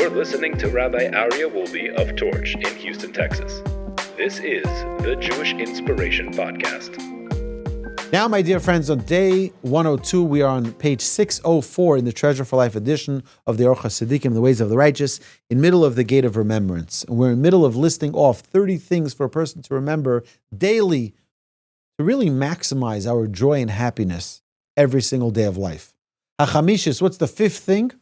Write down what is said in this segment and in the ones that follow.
You're listening to Rabbi Aryeh Wolbe of Torch in Houston, Texas. This is the Jewish Inspiration Podcast. Now, my dear friends, on day 102, we are on page 604 in the Treasure for Life edition of the Orchos Tzaddikim, the Ways of the Righteous, in middle of the Gate of Remembrance. And we're in the middle of listing off 30 things for a person to remember daily to really maximize our joy and happiness every single day of life. HaChamishis, what's the fifth thing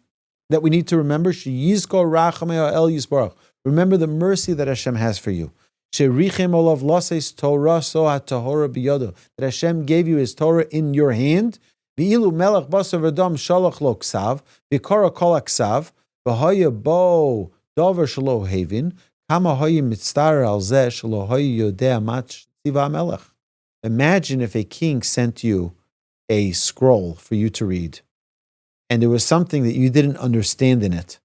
that we need to remember? Sheyizkor rachamei el yisbarach. Remember the mercy that Hashem has for you. Sherichem olav lases Torah so hatahora biyado. That Hashem gave you His Torah in your hand. V'ilu melech basar v'dam shalach lo ksav. V'kara kol aksav. V'haya bo dover shelo havin. Kama haya mitztar al zeh shelo haya yodea mat tziva melech. Imagine if a king sent you a scroll for you to read, and there was something that you didn't understand in it.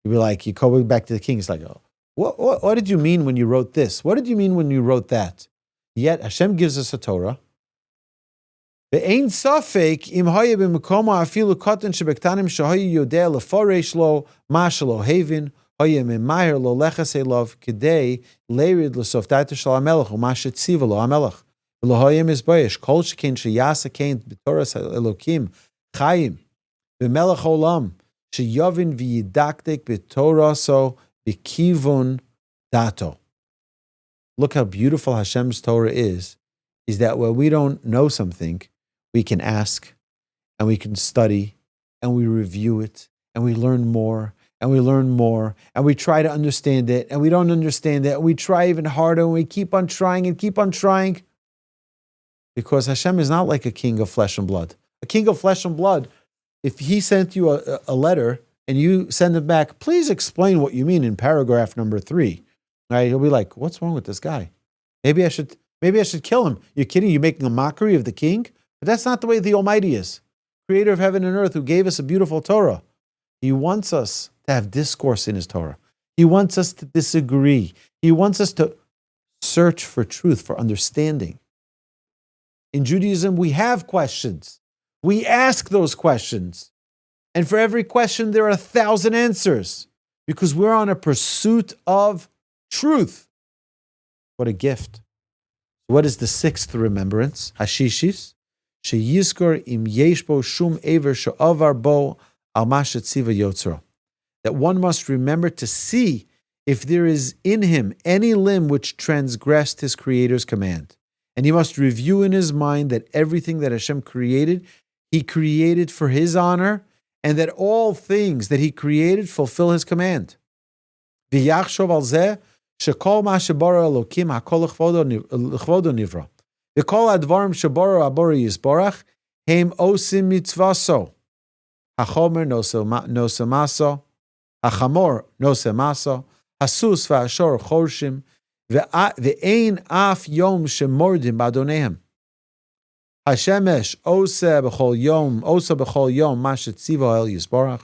You'd be like, you go back to the king, it's like, oh, what did you mean when you wrote this? What did you mean when you wrote that? Yet Hashem gives us a Torah. Ve'ein safek im haya b'mekoma afilu katan shebektanim shehaya yodea lefaresh lo ma shelo havin haya memaher lo lechas elav kedei leirid lesof daita shel hamelech u'ma shetziva lo hamelech v'lo haya mizbayesh kol shekein sheyasa kein b'toras elokim chayim v'melech olam sheyavin v'yidaktek b'toraso b'kivun dato. Look how beautiful Hashem's Torah is that when we don't know something, we can ask, and we can study, and we review it, and we learn more, and we learn more, and we try to understand it, and we don't understand it, and we try even harder, and we keep on trying and keep on trying. Because Hashem is not like a king of flesh and blood. A king of flesh and blood, if he sent you a letter, and you send it back, please explain what you mean in paragraph number 3. Right? He'll be like, what's wrong with this guy? Maybe I should kill him. You're kidding? You're making a mockery of the king? But that's not the way the Almighty is. Creator of heaven and earth, who gave us a beautiful Torah. He wants us to have discourse in His Torah. He wants us to disagree. He wants us to search for truth, for understanding. In Judaism, we have questions. We ask those questions. And for every question, there are 1,000 answers. Because we're on a pursuit of truth. What a gift. What is the sixth remembrance? Hashishis. Sheyizkor im yesh bo shum ever she'avar bo al ma shetziva yotzro. That one must remember to see if there is in him any limb which transgressed his Creator's command. And he must review in his mind that everything that Hashem created, He created for His honor, and that all things that He created fulfill His command. V'yachshov al zeh shekol ma shebara Elokim hakol l'chvodo nivra. V'kol advarim shebara abora yisborach heim osim mitzvaso. Hachomer noseh maso, hachamor noseh maso, hasus v'ashor chorshim, ve'ein af yom shemordim b'adonehem. Hashemesh osa b'chol yom ma shetziva el yisborach.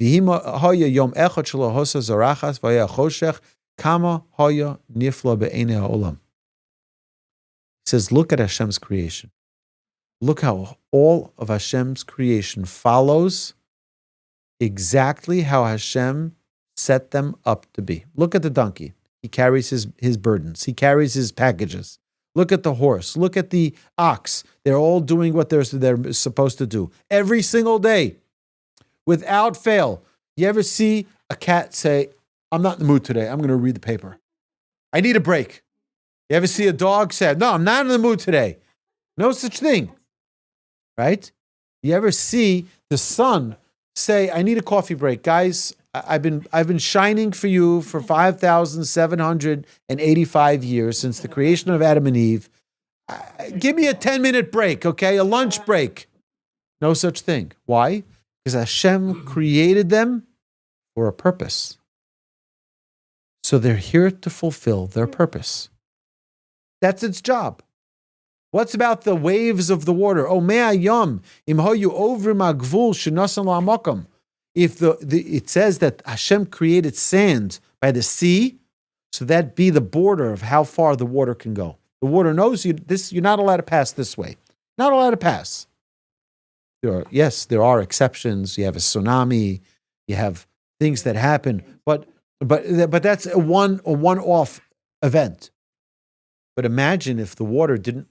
V'him haya yom echad shelo hosa zarachas v'haya choshech kama haya nifla be'enei ha'olam. He says, look at Hashem's creation. Look how all of Hashem's creation follows exactly how Hashem set them up to be. Look at the donkey. He carries his burdens. He carries his packages. Look at the horse. Look at the ox. They're all doing what they're supposed to do every single day, without fail. You ever see a cat say, I'm not in the mood today. I'm going to read the paper. I need a break. You ever see a dog say, no, I'm not in the mood today. No such thing. Right? You ever see the sun say, I need a coffee break. Guys, I've been shining for you for 5,785 years since the creation of Adam and Eve. Give me a 10-minute break, okay? A lunch break. No such thing. Why? Because Hashem created them for a purpose. So they're here to fulfill their purpose. That's its job. What's about the waves of the water? Oh, me'ayam im hoyu ovrim ha'gvul shenasan la'amakam. If it says that Hashem created sand by the sea, so that be the border of how far the water can go. The water knows you're not allowed to pass this way. Not allowed to pass. There are exceptions. You have a tsunami. You have things that happen, but that's a one-off event. But imagine if the water didn't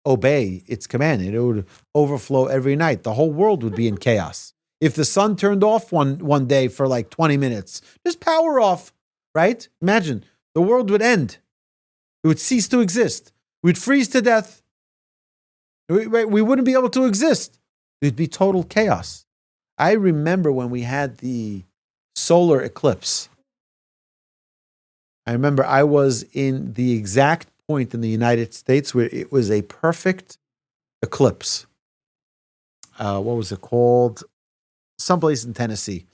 obey its command, it would overflow every night. The whole world would be in chaos. If the sun turned off one day for like 20 minutes, just power off, right? Imagine the world would end. It would cease to exist. We'd freeze to death. We wouldn't be able to exist. It'd be total chaos. I remember when we had the solar eclipse. I remember I was in the exact point in the United States where it was a perfect eclipse. What was it called? Someplace in Tennessee.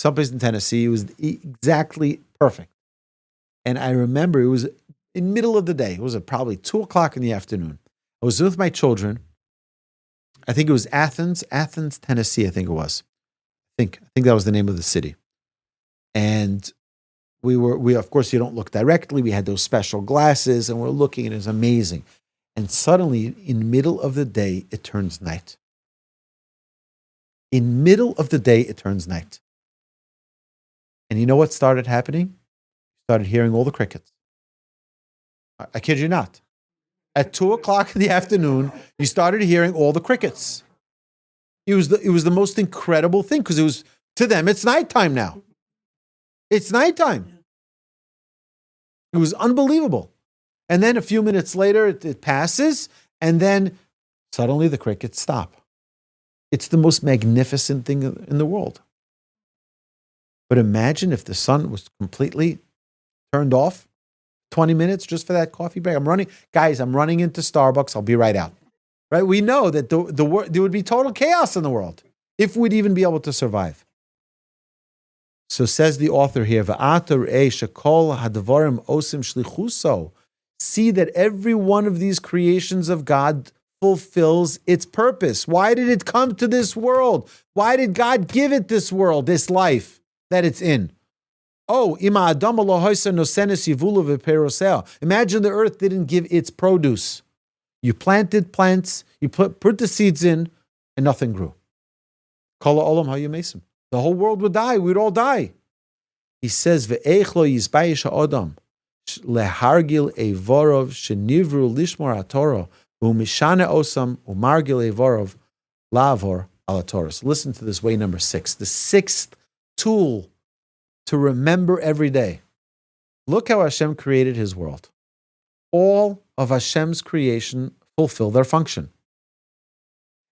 It was exactly perfect. And I remember it was in the middle of the day. It was probably 2:00 in the afternoon. I was with my children. I think it was Athens, Tennessee, I think it was. I think that was the name of the city. And we of course, you don't look directly. We had those special glasses and we're looking and it's amazing. And suddenly, in the middle of the day, it turns night. In middle of the day, it turns night. And you know what started happening? Started hearing all the crickets. I kid you not. At 2:00 in the afternoon, you started hearing all the crickets. It was the most incredible thing because it was, to them, it's nighttime now. It's nighttime. It was unbelievable. And then a few minutes later, it passes, and then suddenly the crickets stop. It's the most magnificent thing in the world. But imagine if the sun was completely turned off, 20 minutes just for that coffee break. I'm running into Starbucks. I'll be right out. Right? We know that there would be total chaos in the world if we'd even be able to survive. So says the author here, see that every one of these creations of God fulfills its purpose. Why did it come to this world? Why did God give it this world, this life that it's in? Imagine the earth didn't give its produce. You planted plants, you put the seeds in, and nothing grew. The whole world would die. We'd all die. He says, lehargil evorov shenivru lishmor haTorah u'mishane osam u'margil evorov lavor ala Torah. So listen to this way number 6. The 6th tool to remember every day. Look how Hashem created his world. All of Hashem's creation fulfill their function.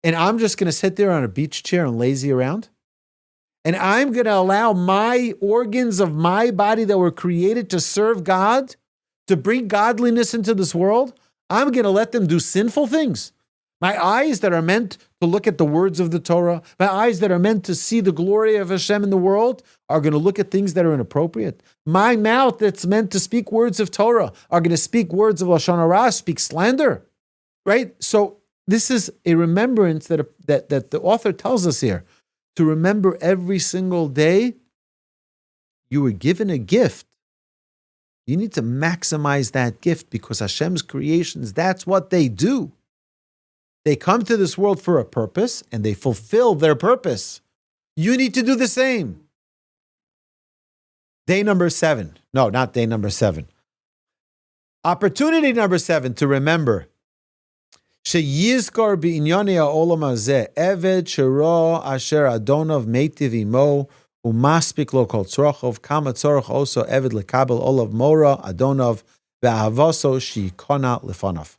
And I'm just going to sit there on a beach chair and lazy around? And I'm going to allow my organs of my body that were created to serve God, to bring godliness into this world? I'm going to let them do sinful things. My eyes that are meant to look at the words of the Torah, my eyes that are meant to see the glory of Hashem in the world, are going to look at things that are inappropriate. My mouth that's meant to speak words of Torah are going to speak words of Lashon Hara, speak slander. Right? So this is a remembrance that the author tells us here. To remember every single day, you were given a gift. You need to maximize that gift because Hashem's creations, that's what they do. They come to this world for a purpose and they fulfill their purpose. You need to do the same. Day number 7. No, not day number 7. Opportunity number 7 to remember. Sheyizkar bi'inyonei ha'olam hazeh eved shero asher adonav meitiv imo umaspik lo kol tzorachov kama tzorach oso eved lekabel olav mora adonav ve'ahavaso sheikona lefanav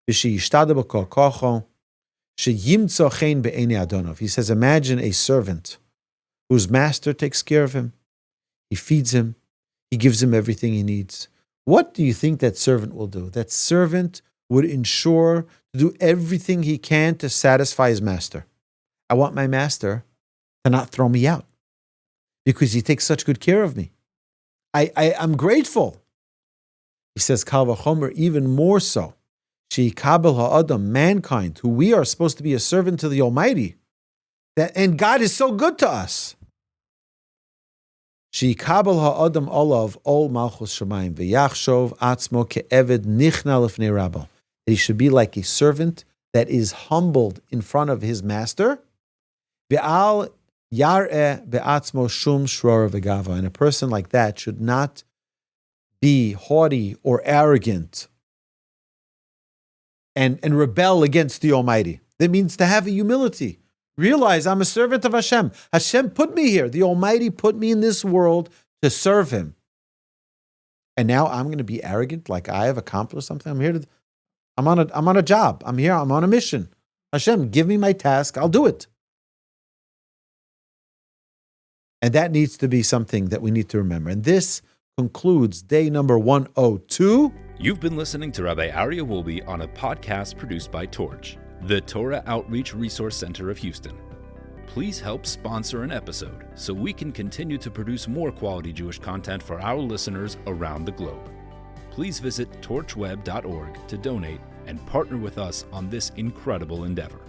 v'sheyishtadeh b'kol kocho sheyimtzo chen be'enei adonav. He says, imagine a servant whose master takes care of him. He feeds him. He gives him everything he needs. What do you think that servant will do? That servant would ensure to do everything he can to satisfy his master. I want my master to not throw me out because he takes such good care of me. I'm grateful. He says, Kal v'chomer, even more so. Sheikabel ha'adam, mankind, who we are supposed to be a servant to the Almighty. And God is so good to us. Sheikabel ha'adam olav ol malchus shamayim v'yachshov atzmo ke'eved nichna lefnei rabbo. That he should be like a servant that is humbled in front of his master. Ve'al Yar'eh be'atzmo shum shrora v'gava. And a person like that should not be haughty or arrogant and rebel against the Almighty. That means to have a humility. Realize I'm a servant of Hashem. Hashem put me here. The Almighty put me in this world to serve Him. And now I'm going to be arrogant, like I have accomplished something. I'm on a job. I'm here. I'm on a mission. Hashem, give me my task. I'll do it. And that needs to be something that we need to remember. And this concludes day number 102. You've been listening to Rabbi Aryeh Wolbe on a podcast produced by Torch, the Torah Outreach Resource Center of Houston. Please help sponsor an episode so we can continue to produce more quality Jewish content for our listeners around the globe. Please visit torchweb.org to donate and partner with us on this incredible endeavor.